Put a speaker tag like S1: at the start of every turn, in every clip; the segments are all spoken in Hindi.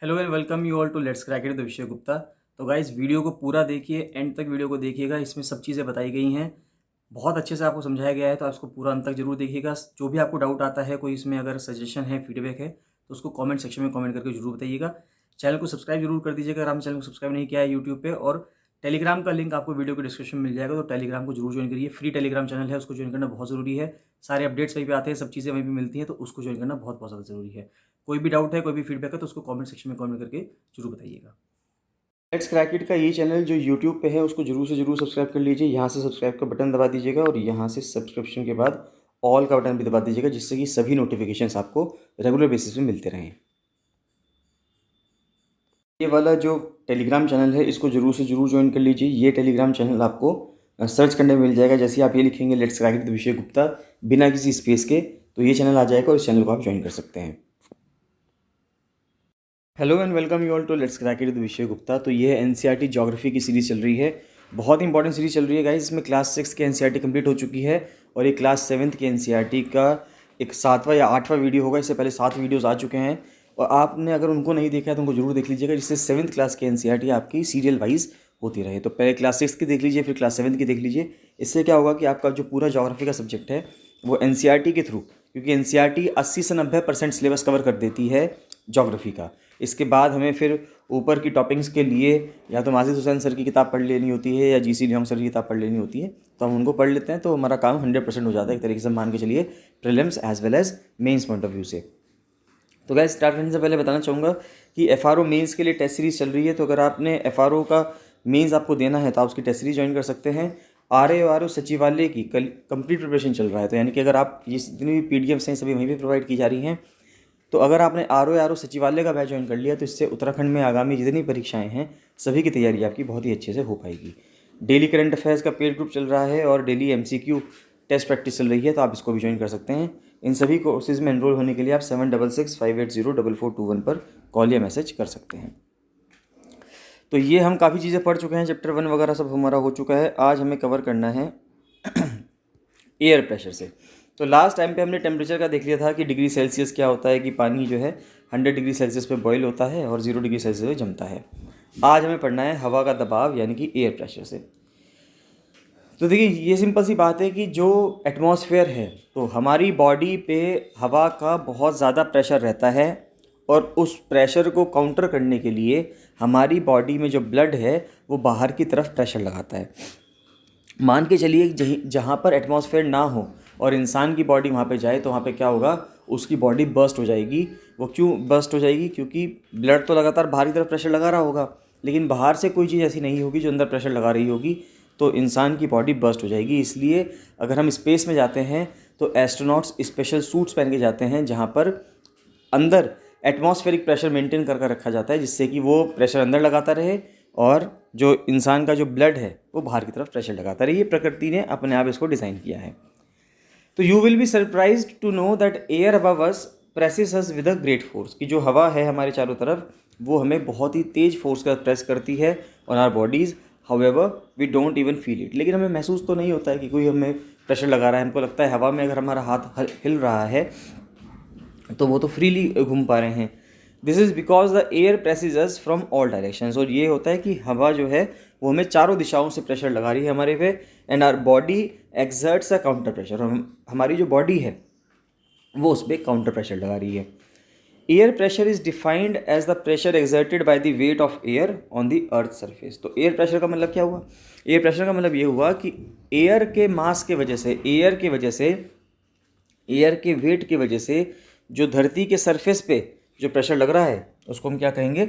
S1: Hello and welcome you all to let's crack it the Vishay Gupta. तो गाइस वीडियो को पूरा देखिए, एंड तक वीडियो को देखिएगा। इसमें सब चीज़ें बताई गई हैं, बहुत अच्छे से आपको समझाया गया है, तो आप इसको पूरा अंत तक जरूर देखिएगा। जो भी आपको डाउट आता है, कोई इसमें अगर सजेशन है, फीडबैक है, तो उसको कमेंट सेक्शन में कमेंट करके जरूर बताइएगा। चैनल को सब्सक्राइब जरूर कर दीजिएगा अगर आपने चैनल को सब्सक्राइब नहीं किया है यूट्यूब पे। और टेलीग्राम का लिंक आपको वीडियो के डिस्क्रिप्शन में मिल जाएगा, तो टेलीग्राम को जरूर ज्वाइन करिए। फ्री टेलीग्राम चैनल है, उसको ज्वाइन करना बहुत ज़रूरी है। सारे अपडेट्स वहीं पे आते हैं, सब चीज़ें वहीं पे मिलती हैं, तो उसको ज्वाइन करना बहुत बहुत ज़्यादा ज़रूरी है। कोई भी डाउट है, कोई भी फीडबैक है, तो उसको कमेंट सेक्शन में कमेंट करके जरूर बताइएगा। लेट्स क्रैक इट का ये चैनल जो यूट्यूब पे है, उसको जरूर से जरूर सब्सक्राइब कर लीजिए। यहाँ से सब्सक्राइब का बटन दबा दीजिएगा और यहाँ से सब्सक्रिप्शन के बाद ऑल का बटन भी दबा दीजिएगा, जिससे कि सभी नोटिफिकेशंस आपको रेगुलर बेसिस पे मिलते रहें। ये वाला जो टेलीग्राम चैनल है, इसको जरूर से जरूर ज्वाइन कर लीजिए। ये टेलीग्राम चैनल आपको सर्च करने में मिल जाएगा। जैसे ही आप ये लिखेंगे let's crack it the Vishay Gupta बिना किसी स्पेस के, तो ये चैनल आ जाएगा और इस चैनल को आप ज्वाइन कर सकते हैं। Hello and welcome you all to let's crack it the Vishay Gupta. तो ये एनसीईआरटी ज्योग्राफी की सीरीज़ चल रही है, बहुत इंपॉर्टेंट सीरीज़ चल रही है गाइस। इसमें क्लास 6 की एनसीईआरटी कंप्लीट हो चुकी है और ये क्लास 7 की एनसीईआरटी का एक 7वां या 8वां वीडियो होगा। इससे पहले 7 वीडियोज़ आ चुके हैं और आपने अगर उनको नहीं देखा है तो उनको जरूर देख लीजिएगा, जिससे 7th क्लास की एनसीईआरटी आपकी सीरियल वाइज होती रहे। तो पहले क्लास 6 की देख लीजिए, फिर क्लास 7 की देख लीजिए। इससे क्या होगा कि आपका जो पूरा ज्योग्राफी का सब्जेक्ट है वो एनसीईआरटी के थ्रू, क्योंकि एनसीईआरटी 80 से 90% सिलेबस कवर कर देती है ज्योग्राफी का। इसके बाद हमें फिर ऊपर की टॉपिक्स के लिए या तो माजिद हुसैन सर की किताब पढ़ लेनी होती है या जीसी लियोंग सर की किताब पढ़ लेनी होती है, तो हम उनको पढ़ लेते हैं, तो हमारा काम 100% हो जाता है एक तरीके से, मान के चलिए, prelims as well as mains point of view से। तो गाइस स्टार्ट करने से पहले बताना चाहूँगा कि एफआरओ मेंस के लिए टेस्ट सीरीज चल रही है। तो अगर आपने एफआरओ का मेंस आपको देना है तो आप उसकी टेस्ट सीरीज ज्वाइन कर सकते हैं। आरओ सचिवालय की कल कंप्लीट प्रिपरेशन चल रहा है, तो यानी कि अगर आप ये जितनी भी पीडीएफ्स हैं सभी वहीं पे प्रोवाइड की जा रही हैं। तो अगर आपने आरओ सचिवालय का बैच ज्वाइन कर लिया तो इससे उत्तराखंड में आगामी जितनी परीक्षाएं हैं सभी की तैयारी आपकी बहुत ही अच्छे से हो पाएगी। डेली करंट अफेयर्स का पेड ग्रुप चल रहा है और डेली एमसीक्यू टेस्ट प्रैक्टिस चल रही है, तो आप इसको भी ज्वाइन कर सकते हैं। इन सभी कोर्सेज में एनरोल होने के लिए आप 7665804421 पर कॉल या मैसेज कर सकते हैं। तो ये हम काफ़ी चीज़ें पढ़ चुके हैं, चैप्टर 1 वगैरह सब हमारा हो चुका है। आज हमें कवर करना है एयर प्रेशर से। तो लास्ट टाइम पे हमने टेम्परेचर का देख लिया था कि डिग्री सेल्सियस क्या होता है, कि पानी जो है 100 डिग्री सेल्सियस पे बॉईल होता है और 0 डिग्री सेल्सियस पे जमता है। आज हमें पढ़ना है हवा का दबाव यानी कि एयर प्रेशर से। तो देखिए ये सिंपल सी बात है कि जो एटमॉस्फेयर है, तो हमारी बॉडी पे हवा का बहुत ज़्यादा प्रेशर रहता है और उस प्रेशर को काउंटर करने के लिए हमारी बॉडी में जो ब्लड है वो बाहर की तरफ प्रेशर लगाता है। मान के चलिए जहाँ पर एटमॉस्फेयर ना हो और इंसान की बॉडी वहाँ पे जाए, तो वहाँ पे क्या होगा, उसकी बॉडी बर्स्ट हो जाएगी। वो क्यों बर्स्ट हो जाएगी? क्योंकि ब्लड तो लगातार बाहर की तरफ प्रेशर लगा रहा होगा, लेकिन बाहर से कोई चीज़ ऐसी नहीं होगी जो अंदर प्रेशर लगा रही होगी, तो इंसान की बॉडी बर्स्ट हो जाएगी। इसलिए अगर हम स्पेस में जाते हैं तो एस्ट्रोनॉट्स स्पेशल सूट्स पहन के जाते हैं, जहाँ पर अंदर एटमॉस्फेरिक प्रेशर मेंटेन करके रखा जाता है, जिससे कि वो प्रेशर अंदर लगाता रहे और जो इंसान का जो ब्लड है वो बाहर की तरफ प्रेशर लगाता रहे। ये प्रकृति ने अपने आप इसको डिज़ाइन किया है। तो you will be surprised to know that air above us presses us with a great force, की जो हवा है हमारे चारों तरफ वो हमें बहुत ही तेज फोर्स का प्रेस करती है on our bodies. However we don't even feel it, लेकिन हमें महसूस तो नहीं होता है कि कोई हमें प्रेशर लगा रहा है। हमको लगता है हवा में अगर हमारा हाथ हिल रहा है तो वो तो फ्रीली घूम पा रहे हैं। This is because the air presses us from all directions, और ये होता है कि हवा जो है वो हमें चारों दिशाओं से प्रेशर लगा रही है हमारे पे। And our body exerts a counter pressure, और हमारी जो बॉडी है वो उस पर काउंटर प्रेशर लगा रही है। Air pressure is defined as the pressure exerted by the weight of air on the earth surface. तो एयर प्रेशर का मतलब क्या हुआ? एयर प्रेशर का मतलब ये हुआ कि एयर के मास के वजह से, एयर के वेट की वजह से जो धरती के सरफेस पे जो प्रेशर लग रहा है उसको हम क्या कहेंगे?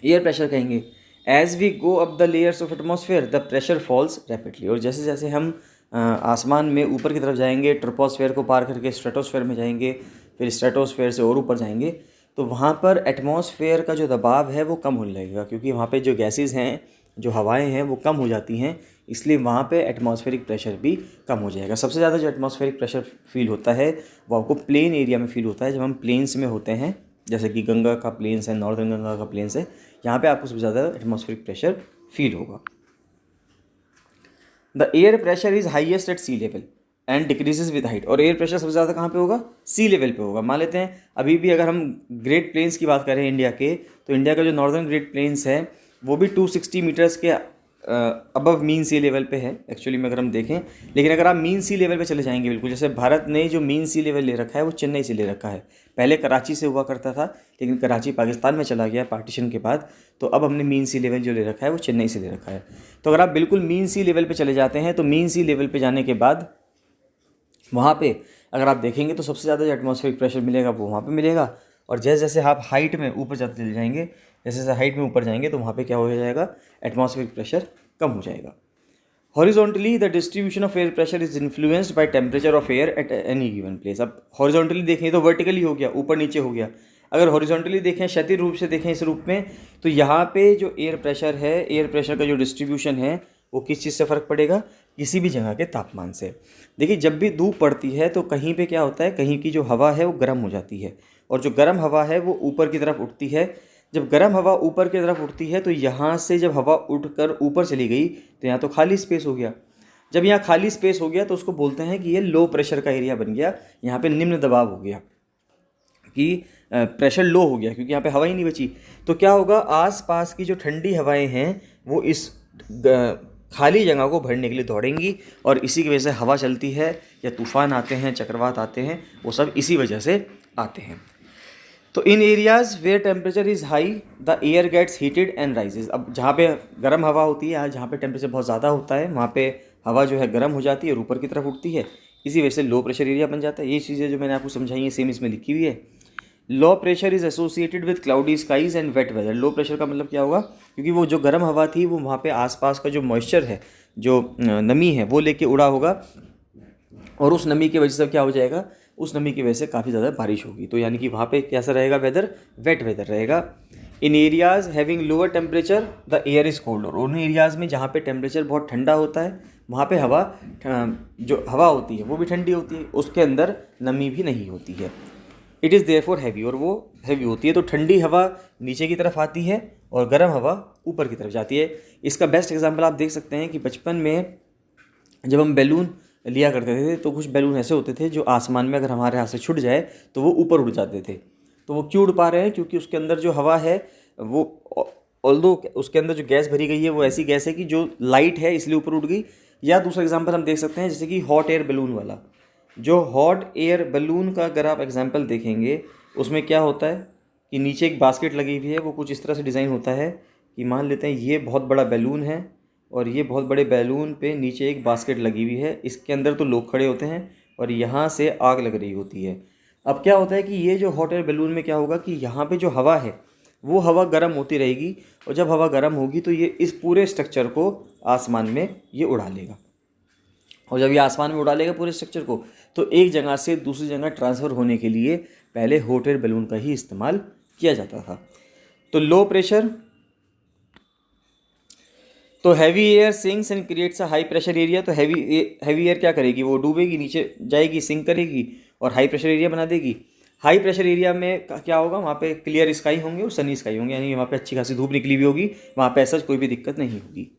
S1: एयर प्रेशर कहेंगे। As we go up the layers of atmosphere the pressure falls rapidly, और जैसे जैसे हम आसमान में ऊपर की तरफ जाएंगे, ट्रोपोस्फेयर को पार करके स्ट्रेटोस्फेयर में जाएंगे, फिर स्ट्रेटोस्फेयर से और ऊपर जाएंगे, तो वहाँ पर एटमॉस्फेयर का जो दबाव है वो कम होने लगेगा, क्योंकि वहाँ पे जो गैसेस हैं, जो हवाएं हैं वो कम हो जाती हैं। इसलिए वहाँ पे एटमॉस्फेरिक प्रेशर भी कम हो जाएगा। सबसे ज़्यादा जो एटमॉस्फेरिक प्रेशर फील होता है वो आपको प्लेन एरिया में फील होता है, जब हम प्लेन्स में होते हैं, जैसे कि गंगा का प्लेन्स है, नॉर्दर्न गंगा का प्लेन्स है, यहाँ पे आपको सबसे ज़्यादा एटमॉस्फेरिक प्रेशर फील होगा। The air pressure is highest at sea level, and decreases with height. और एयर प्रेशर सबसे ज़्यादा कहाँ पे होगा? सी लेवल पे होगा। मान लेते हैं अभी भी अगर हम ग्रेट प्लेन्स की बात करें इंडिया के, तो इंडिया का जो नॉर्दर्न ग्रेट प्लेन्स है वो भी 260 मीटर्स के अबव मीन सी लेवल पे है एक्चुअली में अगर हम देखें। लेकिन अगर आप मीन सी लेवल पे चले जाएंगे बिल्कुल, जैसे भारत ने जो मीन सी लेवल ले रखा है वो चेन्नई से ले रखा है। पहले कराची से हुआ करता था, लेकिन कराची पाकिस्तान में चला गया पार्टीशन के बाद, तो अब हमने मीन सी लेवल जो ले रखा है वो चेन्नई से ले रखा है। तो अगर आप बिल्कुल मीन सी लेवल पे चले जाते हैं तो मीन सी लेवल पे जाने के बाद वहाँ पे अगर आप देखेंगे तो सबसे ज़्यादा जो एटमॉस्फेरिक प्रेशर मिलेगा वो वहाँ पे मिलेगा। और जैसे जैसे आप हाइट में ऊपर जाते चले जाएंगे, जैसे जैसे हाइट में ऊपर जाएंगे तो वहाँ पे क्या हो जाएगा? एटमॉस्फेरिक प्रेशर कम हो जाएगा। Horizontally the distribution of air pressure is influenced by temperature of air at any given place. अब हॉरिजॉन्टली देखें तो वर्टिकली हो गया, ऊपर नीचे हो गया। अगर हॉरिजॉन्टली देखें, क्षैतिज रूप से देखें इस रूप में, तो यहाँ पे जो एयर प्रेशर है, एयर प्रेशर का जो डिस्ट्रीब्यूशन है वो किस चीज़ से फ़र्क पड़ेगा? किसी भी जगह के तापमान से। देखिए जब भी धूप पड़ती है तो कहीं पे क्या होता है, कहीं की जो हवा है वो गर्म हो जाती है, और जो गर्म हवा है वो ऊपर की तरफ उठती है। जब गर्म हवा ऊपर की तरफ उठती है तो यहाँ से जब हवा उठकर ऊपर चली गई तो यहाँ तो खाली स्पेस हो गया। जब यहाँ खाली स्पेस हो गया तो उसको बोलते हैं कि ये लो प्रेशर का एरिया बन गया, यहाँ पे निम्न दबाव हो गया, कि प्रेशर लो हो गया, क्योंकि यहाँ पे हवा ही नहीं बची। तो क्या होगा? आसपास की जो ठंडी हवाएं हैं वो इस खाली जगह को भरने के लिए दौड़ेंगी, और इसी की वजह से हवा चलती है या तूफान आते हैं, चक्रवात आते हैं, वो सब इसी वजह से आते हैं। तो in areas where temperature is high the air gets heated and rises. अब जहाँ पे गर्म हवा होती है, जहाँ पे टेम्परेचर बहुत ज़्यादा होता है, वहाँ पे हवा जो है गर्म हो जाती है और ऊपर की तरफ उठती है, इसी वजह से लो प्रेशर एरिया बन जाता है। ये चीज़ें जो मैंने आपको समझाई हैं सेम इसमें लिखी हुई है। Low pressure is associated with cloudy skies and wet weather. Low pressure का मतलब क्या होगा? क्योंकि वो जो गर्म हवा थी वो वहाँ पे आसपास का जो मॉइस्चर है, जो नमी है, वो लेके उड़ा होगा, और उस नमी की वजह से क्या हो जाएगा? उस नमी की वजह से काफ़ी ज़्यादा बारिश होगी। तो यानी कि वहाँ पे कैसा रहेगा वेदर? वेट वेदर रहेगा। In areas having lower temperature the air is cold. और उन एरियाज़ में जहाँ पे टेम्परेचर बहुत ठंडा होता है वहाँ पे हवा जो हवा होती है वो भी ठंडी होती है, उसके अंदर नमी भी नहीं होती है। इट इज़ देयरफॉर हैवी, और वो हैवी होती है। तो ठंडी हवा नीचे की तरफ आती है और गर्म हवा ऊपर की तरफ जाती है। इसका बेस्ट एग्जांपल आप देख सकते हैं कि बचपन में जब हम बैलून लिया करते थे तो कुछ बैलून ऐसे होते थे जो आसमान में अगर हमारे हाथ से छूट जाए तो वो ऊपर उड़ जाते थे। तो वो क्यों उड़ पा रहे हैं? क्योंकि उसके अंदर जो हवा है वो, ऑल्दो उसके अंदर जो गैस भरी गई है वो ऐसी गैस है कि जो लाइट है इसलिए ऊपर उड़ गई। या दूसरा एग्जांपल हम देख सकते हैं जैसे कि हॉट एयर बैलून वाला। जो हॉट एयर बैलून का अगर आप एग्जांपल देखेंगे, उसमें क्या होता है कि नीचे एक बास्केट लगी हुई है, वो कुछ इस तरह से डिज़ाइन होता है कि मान लेते हैं ये बहुत बड़ा बैलून है और ये बहुत बड़े बैलून पे नीचे एक बास्केट लगी हुई है, इसके अंदर तो लोग खड़े होते हैं और यहाँ से आग लग रही होती है। अब क्या होता है कि ये जो हॉट एयर बैलून में क्या होगा कि यहाँ पे जो हवा है वो हवा गर्म होती रहेगी, और जब हवा गर्म होगी तो ये इस पूरे स्ट्रक्चर को आसमान में ये उड़ा लेगा। और जब ये आसमान में उड़ा लेगा पूरे स्ट्रक्चर को, तो एक जगह से दूसरी जगह ट्रांसफ़र होने के लिए पहले हॉट एयर बैलून का ही इस्तेमाल किया जाता था। तो लो प्रेशर, तो heavy air sinks and creates a high pressure area. तो हैवी एयर क्या करेगी? वो डूबेगी, नीचे जाएगी, सिंक करेगी और हाई प्रेशर एरिया बना देगी। हाई प्रेशर एरिया में क्या होगा? वहाँ पे क्लियर स्काई होंगे और सनी स्काई होंगे, यानी वहाँ पे अच्छी खासी धूप निकली हुई होगी, वहाँ पे ऐसा कोई भी दिक्कत नहीं होगी।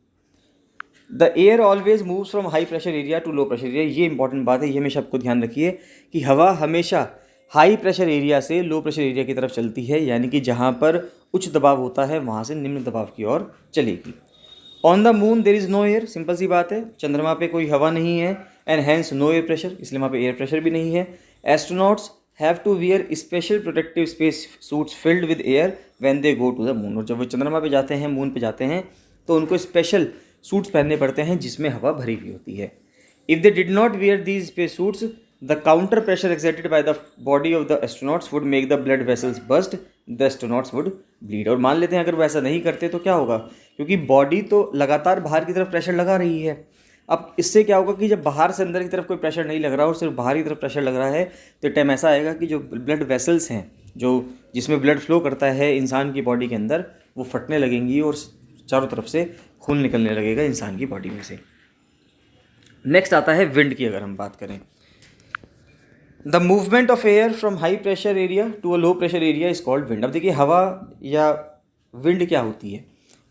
S1: The air always moves from high pressure area to low pressure area. ये इंपॉर्टेंट बात है, ये हमेशा आपको ध्यान रखिए कि हवा हमेशा हाई प्रेशर एरिया से लो प्रेशर एरिया की तरफ चलती है, यानी कि जहाँ पर उच्च दबाव होता है वहाँ से निम्न दबाव की ओर चलेगी। On the moon there is no air, simple सी बात है, चंद्रमा पे कोई हवा नहीं है, and hence no air pressure, इसलिए वहाँ पे एयर प्रेशर भी नहीं है। Astronauts have to wear special protective space suits filled with air when they go to the moon. और जब वो चंद्रमा पे जाते हैं, मून पे जाते हैं, तो उनको स्पेशल सूट्स पहनने पड़ते हैं जिसमें हवा भरी हुई होती है। If they did not wear these space suits the counter pressure exerted by the body of the astronauts would make the blood vessels burst, the astronauts would bleed. और मान लेते हैं अगर वो ऐसा नहीं करते तो क्या होगा? क्योंकि बॉडी तो लगातार बाहर की तरफ प्रेशर लगा रही है। अब इससे क्या होगा कि जब बाहर से अंदर की तरफ कोई प्रेशर नहीं लग रहा और सिर्फ बाहर की तरफ प्रेशर लग रहा है, तो टाइम ऐसा आएगा कि जो ब्लड वेसल्स हैं, जो जिसमें ब्लड फ्लो करता है इंसान की बॉडी के अंदर, वो फटने लगेंगी और चारों तरफ से खून निकलने लगेगा इंसान की बॉडी में से। नेक्स्ट आता है विंड की। अगर हम बात करें, the movement of air from high pressure area to a low pressure area is called wind. अब देखिए हवा या विंड क्या होती है?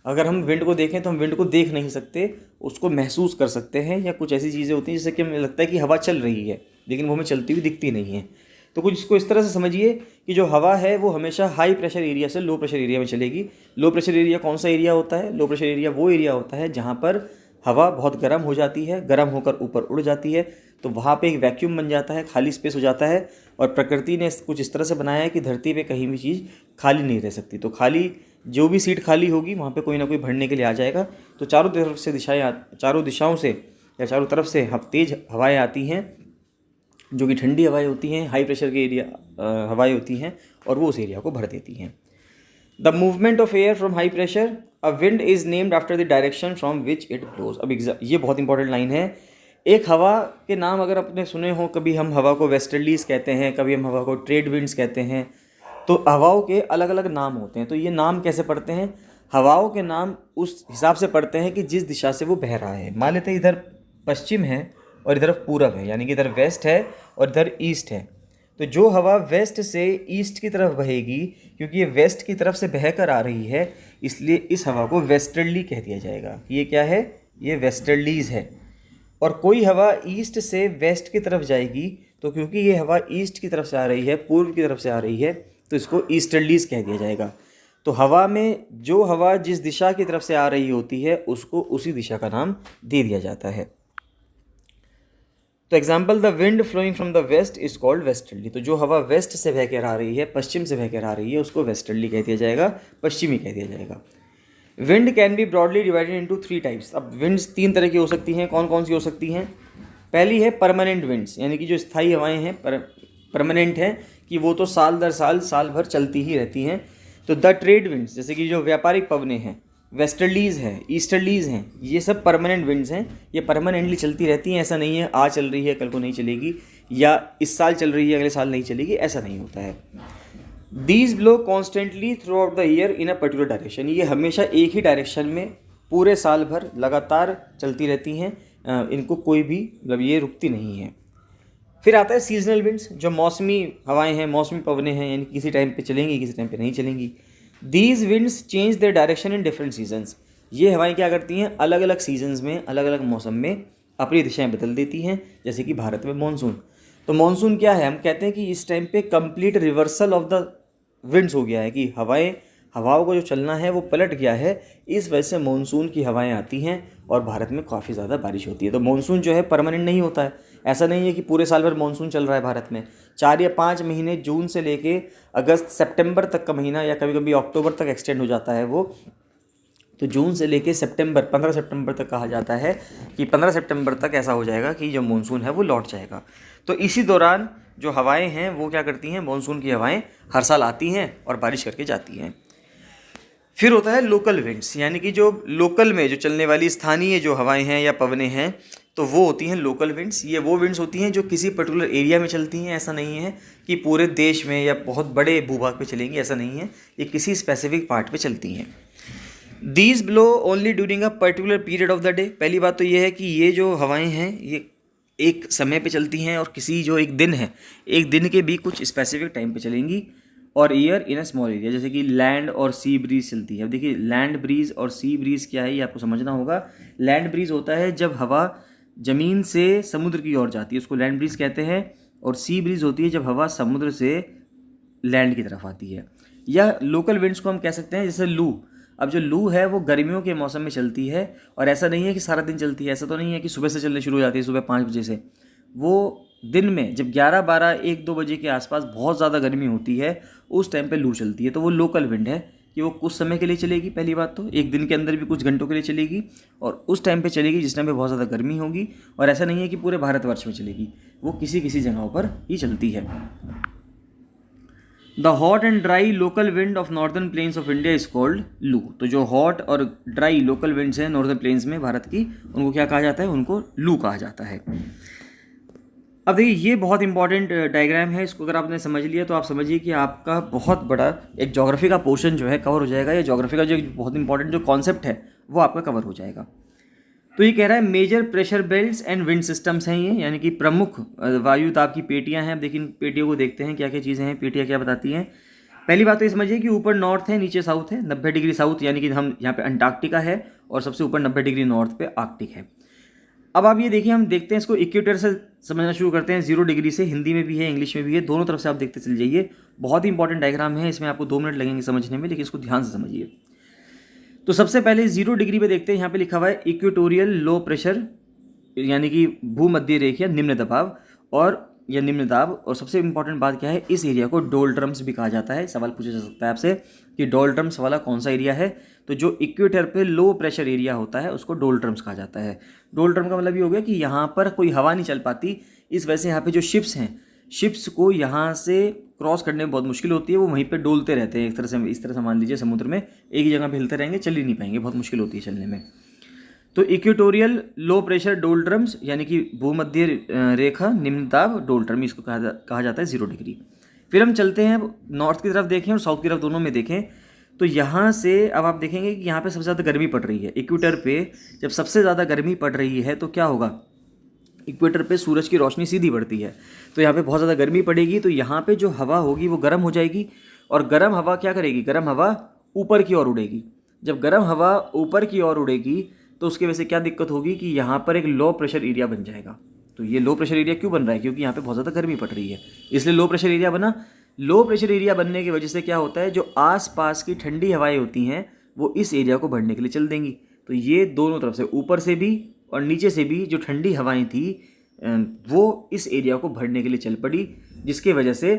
S1: अगर हम विंड को देखें तो हम विंड को देख नहीं सकते, उसको महसूस कर सकते हैं, या कुछ ऐसी चीज़ें होती हैं जिससे कि हमें लगता है कि हवा चल रही है, लेकिन वो हमें चलती हुई दिखती नहीं है। तो कुछ इसको इस तरह से समझिए कि जो हवा है वो हमेशा हाई प्रेशर एरिया से लो प्रेशर एरिया में चलेगी। लो प्रेशर एरिया कौन सा एरिया होता है? लो प्रेशर एरिया वो एरिया होता है जहाँ पर हवा बहुत गर्म हो जाती है, गर्म होकर ऊपर उड़ जाती है, तो वहाँ पे एक वैक्यूम बन जाता है, खाली स्पेस हो जाता है। और प्रकृति ने कुछ इस तरह से बनाया है कि धरती पे कहीं भी चीज़ खाली नहीं रह सकती, तो खाली जो भी सीट खाली होगी वहाँ पे कोई ना कोई भरने के लिए आ जाएगा। तो चारों दिशाओं से या चारों तरफ से तेज हवाएं आती हैं, जो कि ठंडी हवाएं होती हैं, हाई प्रेशर के एरिया हवाएं होती हैं, और वो उस एरिया को भर देती हैं। The movement of air from high pressure, a wind is named after the direction from which it blows. अब ये बहुत इंपॉर्टेंट लाइन है। एक हवा के नाम अगर आपने सुने हो, कभी हम हवा को वेस्टर्लीज कहते हैं, कभी हम हवा को ट्रेड विंड्स कहते हैं, तो हवाओं के अलग अलग नाम होते हैं। तो ये नाम कैसे पढ़ते हैं? हवाओं के नाम उस हिसाब से पढ़ते हैं कि जिस दिशा से वो बह रहा है। मान लेते हैं इधर पश्चिम है और इधर पूरब है, यानी कि इधर वेस्ट है और इधर ईस्ट है। तो जो हवा वेस्ट से ईस्ट की तरफ बहेगी, क्योंकि ये वेस्ट की तरफ से बह कर आ रही है, इसलिए इस हवा को वेस्टर्ली कह दिया जाएगा। ये क्या है? ये वेस्टर्लीज है। और कोई हवा ईस्ट से वेस्ट की तरफ जाएगी, तो क्योंकि ये हवा ईस्ट की तरफ से आ रही है, पूर्व की तरफ से आ रही है, तो इसको ईस्टर्लीज कह दिया जाएगा। तो हवा में जो हवा जिस दिशा की तरफ से आ रही होती है, उसको उसी दिशा का नाम दे दिया जाता है। तो example, the wind flowing from the west is called westerly. तो जो हवा वेस्ट से बह कर आ रही है, पश्चिम से बह कर आ रही है, उसको वेस्टर्ली कह दिया जाएगा, पश्चिमी कह दिया जाएगा। Wind can be broadly divided into 3 types. अब विंड्स 3 तरह की हो सकती हैं। कौन कौन सी हो सकती हैं? पहली है परमानेंट विंड्स, यानी कि जो स्थायी हवाएं हैं, परमानेंट हैं, कि वो तो साल दर साल भर चलती ही रहती हैं। तो द ट्रेड विंड्स, जैसे कि जो व्यापारिक पवनें हैं, वेस्टर्लीज हैं, ईस्टर्लीज हैं, ये सब परमानेंट विंड्स हैं। ये परमानेंटली चलती रहती हैं। ऐसा नहीं है आज चल रही है कल को नहीं चलेगी, या इस साल चल रही है अगले साल नहीं चलेगी, ऐसा नहीं होता है। These blow constantly through out the year in a particular direction. ये हमेशा एक ही डायरेक्शन में पूरे साल भर लगातार चलती रहती हैं। इनको कोई भी मतलब ये रुकती नहीं है। फिर आता है सीजनल विंड्स, जो मौसमी हवाएं हैं, मौसमी पवनें हैं, यानी किसी टाइम पे चलेंगी, किसी टाइम पे नहीं चलेंगी। These winds change their direction in different seasons. ये हवाएं क्या करती हैं? अलग अलग सीजन्स में, अलग अलग मौसम में अपनी दिशाएं बदल देती हैं। जैसे कि भारत में मानसून, तो मानसून क्या है? हम कहते हैं कि इस टाइम पे complete reversal of the winds हो गया है, कि हवाओं को जो चलना है वो पलट गया है। इस वजह से मानसून की हवाएं आती हैं और भारत में काफ़ी ज़्यादा बारिश होती है। तो मानसून जो है परमानेंट नहीं होता है। ऐसा नहीं है कि पूरे साल भर मानसून चल रहा है भारत में। 4 या 5 महीने, जून से लेके अगस्त सितंबर तक का महीना, या कभी कभी अक्टूबर तक एक्सटेंड हो जाता है वो। तो जून से लेके सितंबर, 15 सितंबर तक कहा जाता है कि 15 सितंबर तक ऐसा हो जाएगा कि जो मानसून है वो लौट जाएगा। तो इसी दौरान जो हवाएं हैं वो क्या करती हैं? मानसून की हवाएं हर साल आती हैं और बारिश करके जाती हैं। फिर होता है लोकल विंड्स, यानी कि जो लोकल में जो चलने वाली स्थानीय जो हवाएं हैं या पवनें हैं, तो वो होती हैं लोकल विंड्स। ये वो विंड्स होती हैं जो किसी पर्टिकुलर एरिया में चलती हैं। ऐसा नहीं है कि पूरे देश में या बहुत बड़े भूभाग पे चलेंगी, ऐसा नहीं है। ये किसी स्पेसिफिक पार्ट पे चलती हैं। These blow only during a particular period of the day. पहली बात तो ये है कि ये जो हवाएं हैं ये एक समय पे चलती हैं, और किसी जो एक दिन है, एक दिन के भी कुछ स्पेसिफिक टाइम पे चलेंगी। और year in a small area, जैसे कि लैंड और सी ब्रीज चलती है। अब देखिए, लैंड ब्रीज और सी ब्रीज क्या है ये आपको समझना होगा। लैंड ब्रीज होता है जब हवा ज़मीन से समुद्र की ओर जाती है, उसको लैंड ब्रीज कहते हैं। और सी ब्रीज होती है जब हवा समुद्र से लैंड की तरफ आती है। या लोकल विंड्स को हम कह सकते हैं जैसे लू। अब जो लू है वो गर्मियों के मौसम में चलती है, और ऐसा नहीं है कि सारा दिन चलती है। ऐसा तो नहीं है कि सुबह से चलने शुरू हो जाती है, सुबह 5 बजे से। वो दिन में जब 11, 12, 1, 2 बजे के आसपास बहुत ज़्यादा गर्मी होती है, उस टाइम पे लू चलती है। तो वो लोकल विंड है कि वो कुछ समय के लिए चलेगी। पहली बात तो एक दिन के अंदर भी कुछ घंटों के लिए चलेगी, और उस टाइम पे चलेगी जिस टाइम पे बहुत ज़्यादा गर्मी होगी। और ऐसा नहीं है कि पूरे भारतवर्ष में चलेगी, वो किसी किसी जगहों पर ही चलती है। The hot and dry local wind of northern plains of India is called लू। तो जो हॉट और ड्राई लोकल विंड्स हैं नॉर्दर्न प्लेन्स में भारत की, उनको क्या कहा जाता है? उनको लू कहा जाता है। अब देखिए, ये बहुत इंपॉर्टेंट डायग्राम है। इसको अगर आपने समझ लिया तो आप समझिए कि आपका बहुत बड़ा एक ज्योग्राफी का पोर्शन जो है कवर हो जाएगा। या ज्योग्राफी का जो बहुत इंपॉर्टेंट जो कॉन्सेप्ट है वो आपका कवर हो जाएगा। तो ये कह रहा है major pressure belts and wind systems हैं ये, यानी कि प्रमुख वायु दाब की पेटियां हैं। अब देखिए, पेटियों को देखते हैं क्या क्या चीज़ें हैं, पेटियां क्या बताती हैं। पहली बात तो ये समझिए कि ऊपर नॉर्थ है, नीचे साउथ है, 90 डिग्री साउथ, यानी कि हम यहाँ पे अंटार्कटिका है और सबसे ऊपर 90 डिग्री नॉर्थ पे आर्कटिक है। अब आप ये देखिए, हम देखते हैं इसको इक्वेटर से समझना शुरू करते हैं, 0 डिग्री से। हिंदी में भी है, इंग्लिश में भी है, दोनों तरफ से आप देखते चल जाइए। बहुत ही इंपॉर्टेंट डायग्राम है, इसमें आपको 2 मिनट लगेंगे समझने में, लेकिन इसको ध्यान से समझिए। तो सबसे पहले 0 डिग्री पे देखते हैं, यहाँ पे लिखा हुआ है इक्वेटोरियल लो प्रेशर, यानी कि भूमध्य रेखीय निम्न दबाव और या निम्न दाब। और सबसे इंपॉर्टेंट बात क्या है, इस एरिया को डोल्ट्रम्स भी कहा जाता है। सवाल पूछा जा सकता है आपसे कि डोल्ट्रम्स वाला कौन सा एरिया है, तो जो इक्वेटर पे लो प्रेशर एरिया होता है उसको डोल्ट्रम्स कहा जाता है। डोल्ट्रम का मतलब ये हो गया कि यहाँ पर कोई हवा नहीं चल पाती, इस वजह से यहाँ पे जो शिप्स हैं, शिप्स को यहाँ से क्रॉस करने में बहुत मुश्किल होती है, वो वहीं पे डोलते रहते हैं एक तरह से। इस तरह से मान लीजिए समुद्र में एक ही जगह पे हिलते रहेंगे, चल ही नहीं पाएंगे, बहुत मुश्किल होती है चलने में। तो इक्वेटोरियल लो प्रेशर डोल्ट्रम्स, यानी कि भूमध्य रेखा निम्न दाब डोल्ट्रम, इसको कहा जाता है 0 डिग्री। फिर हम चलते हैं नॉर्थ की तरफ देखें और साउथ की तरफ, दोनों में देखें। तो यहाँ से अब आप देखेंगे कि यहाँ पे सबसे ज़्यादा गर्मी पड़ रही है। इक्वेटर पे जब सबसे ज़्यादा गर्मी पड़ रही है तो क्या होगा, इक्वेटर पे सूरज की रोशनी सीधी बढ़ती है, तो यहाँ पे बहुत ज़्यादा गर्मी पड़ेगी। तो यहाँ पे जो हवा होगी वो गर्म हो जाएगी, और गर्म हवा क्या करेगी, गर्म हवा ऊपर की ओर उड़ेगी। जब गर्म हवा ऊपर की ओर उड़ेगी तो उसकी वजह से क्या दिक्कत होगी कि यहाँ पर एक लो प्रेशर एरिया बन जाएगा। तो ये लो प्रेशर एरिया क्यों बन रहा है, क्योंकि यहाँ पे बहुत ज़्यादा गर्मी पड़ रही है, इसलिए लो प्रेशर एरिया बना। लो प्रेशर एरिया बनने की वजह से क्या होता है, जो आसपास की ठंडी हवाएं होती हैं वो इस एरिया को भरने के लिए चल देंगी। तो ये दोनों तरफ से, ऊपर से भी और नीचे से भी जो ठंडी हवाएं थी वो इस एरिया को भरने के लिए चल पड़ी, जिसके वजह से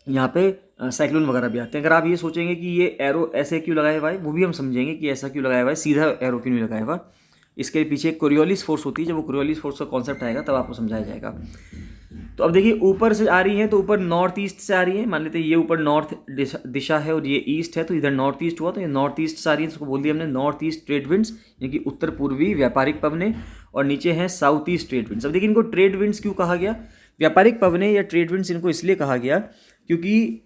S1: यहाँ पे साइक्लोन वगैरह भी आते हैं। अगर आप ये सोचेंगे कि ये एरो ऐसे क्यों लगाया हुआ है, वो भी हम समझेंगे कि ऐसा क्यों लगाया हुआ है, सीधा एरो क्यों नहीं लगाया हुआ। इसके पीछे कोरियोलिस फोर्स होती है, जब वो कोरियोलिस फोर्स का कॉन्सेप्ट आएगा तब आपको समझाया जाएगा। तो अब देखिए, ऊपर से आ रही है तो ऊपर नॉर्थ ईस्ट से आ रही है। मान लेते हैं ये ऊपर नॉर्थ दिशा है और ये ईस्ट है, तो इधर नॉर्थ ईस्ट हुआ, तो ये नॉर्थ ईस्ट से आ रही है, इसको बोल दिया हमने नॉर्थ ईस्ट ट्रेड विंड्स, यानी कि उत्तर पूर्वी व्यापारिक पवनें। और नीचे हैं साउथ ईस्ट ट्रेड विंड्स। अब देखिए, इनको ट्रेड विंड्स क्यों कहा गया, व्यापारिक पवनें या ट्रेड विंड्स इनको इसलिए कहा गया क्योंकि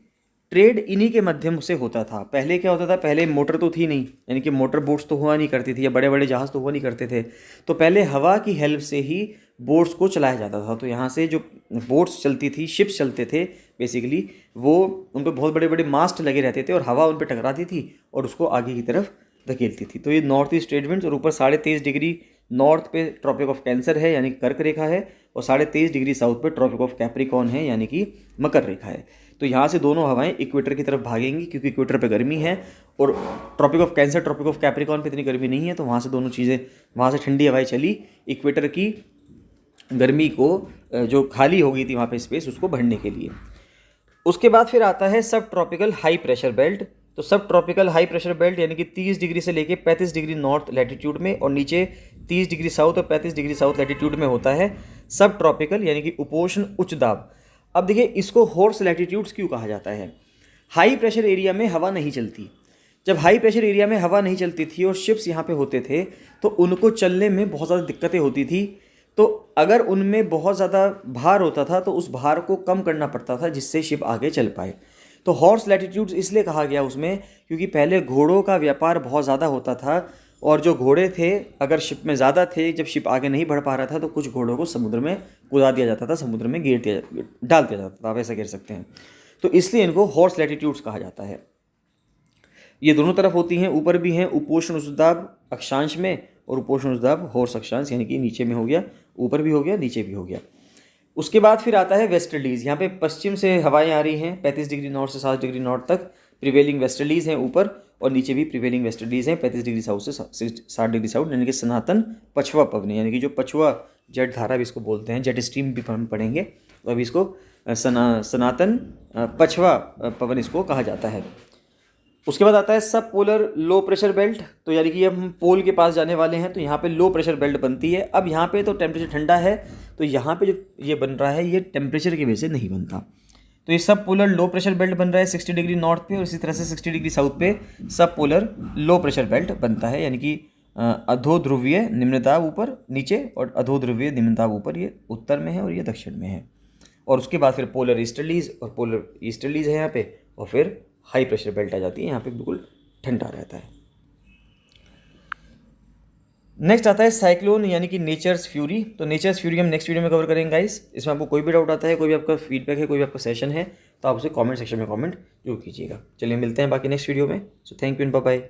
S1: ट्रेड इन्हीं के माध्यम से होता था। पहले क्या होता था, पहले मोटर तो थी नहीं, यानी कि मोटर बोट्स तो हुआ नहीं करती थी, या बड़े बड़े जहाज़ तो हुआ नहीं करते थे। तो पहले हवा की हेल्प से ही बोट्स को चलाया जाता था। तो यहाँ से जो बोट्स चलती थी, शिप्स चलते थे बेसिकली, वो उन पर बहुत बड़े बड़े मास्ट लगे रहते थे और हवा उन पर टकराती थी और उसको आगे की तरफ धकेलती थी। तो ये नॉर्थ ईस्ट ट्रेड विंड्स। और ऊपर 23.5 डिग्री नॉर्थ पे ट्रॉपिक ऑफ कैंसर है, यानी कि कर्क रेखा है, और 23.5 डिग्री साउथ पे ट्रॉपिक ऑफ कैप्रिकॉर्न है, यानी कि मकर रेखा है। तो यहाँ से दोनों हवाएं इक्वेटर की तरफ भागेंगी, क्योंकि इक्वेटर पे गर्मी है और Tropic of Cancer, Tropic of Capricorn पे इतनी गर्मी नहीं है। तो वहाँ से दोनों चीज़ें, वहाँ से ठंडी हवाएं चली, इक्वेटर की गर्मी को, जो खाली हो गई थी वहाँ पे स्पेस, उसको भरने के लिए। उसके बाद फिर आता है सब ट्रॉपिकल हाई प्रेशर बेल्ट। तो सब ट्रॉपिकल हाई प्रेशर बेल्ट यानी कि 30 डिग्री से लेके 35 डिग्री नॉर्थ लैटिट्यूड में और नीचे 30 डिग्री साउथ और 35 डिग्री साउथ लैटिट्यूड में होता है सब ट्रॉपिकल, यानी कि उपोष्ण उच्च दाब। अब देखिए, इसको हॉर्स लैटिट्यूड्स क्यों कहा जाता है। हाई प्रेशर एरिया में हवा नहीं चलती। जब हाई प्रेशर एरिया में हवा नहीं चलती थी और शिप्स यहाँ पे होते थे तो उनको चलने में बहुत ज़्यादा दिक्कतें होती थी। तो अगर उनमें बहुत ज़्यादा भार होता था तो उस भार को कम करना पड़ता था, जिससे शिप आगे चल पाए। तो हॉर्स लैटिट्यूड्स इसलिए कहा गया उसमें क्योंकि पहले घोड़ों का व्यापार बहुत ज़्यादा होता था, और जो घोड़े थे अगर शिप में ज़्यादा थे, जब शिप आगे नहीं बढ़ पा रहा था तो कुछ घोड़ों को समुद्र में कूदा दिया जाता था, समुद्र में डाल दिया जाता था, आप ऐसा कह सकते हैं। तो इसलिए इनको हॉर्स लैटिट्यूड्स कहा जाता है। ये दोनों तरफ होती हैं, ऊपर भी हैं उपोष्ण उच्च दाब अक्षांश में और उपोष्ण उच्च दाब हॉर्स अक्षांश, यानी कि नीचे में हो गया, ऊपर भी हो गया, नीचे भी हो गया। उसके बाद फिर आता है वेस्टर्लीज। यहाँ पे पश्चिम से हवाएं आ रही हैं 35 डिग्री नॉर्थ से 60 डिग्री नॉर्थ तक। प्रिवेलिंग वेस्टर्लीज हैं ऊपर, और नीचे भी प्रिवेलिंग वेस्टर्लीज हैं 35 डिग्री साउथ से 60 डिग्री साउथ, यानी कि सनातन पछुआ पवने, यानी कि जो पछुआ जेट धारा भी इसको बोलते हैं, जेट स्ट्रीम भी हम पढ़ेंगे। तो अभी इसको सनातन पछुआ पवन इसको कहा जाता है। उसके बाद आता है सब पोलर लो प्रेशर बेल्ट। तो यानी कि हम पोल के पास जाने वाले हैं, तो यहाँ पे लो प्रेशर बेल्ट बनती है। अब यहाँ पे तो टेम्परेचर ठंडा है, तो यहाँ पे जो ये बन रहा है ये टेम्परेचर की वजह से नहीं बनता। तो ये सब पोलर लो प्रेशर बेल्ट बन रहा है 60 डिग्री नॉर्थ पे, और इसी तरह से 60 डिग्री साउथ पे सब पोलर लो प्रेशर बेल्ट बनता है, यानी कि अधोध्रुवीय निम्न दाब ऊपर नीचे और अधोध्रुवीय निम्न दाब ऊपर, ये उत्तर में है और ये दक्षिण में है। और उसके बाद फिर पोलर ईस्टर्लीज और पोलर ईस्टर्लीज है यहाँ पे, और फिर हाई प्रेशर बेल्ट आ जाती है, यहाँ पे बिल्कुल ठंडा रहता है। नेक्स्ट आता है साइक्लोन यानी कि नेचर्स फ्यूरी। तो नेचर्स फ्यूरी हम नेक्स्ट वीडियो में कवर करेंगे गाइस। इसमें आपको कोई भी डाउट आता है, कोई भी आपका फीडबैक है, कोई भी आपका सेशन है, तो आप उसे कमेंट सेक्शन में कमेंट जरूर कीजिएगा। चलिए मिलते हैं बाकी नेक्स्ट वीडियो में। So thank you and bye bye.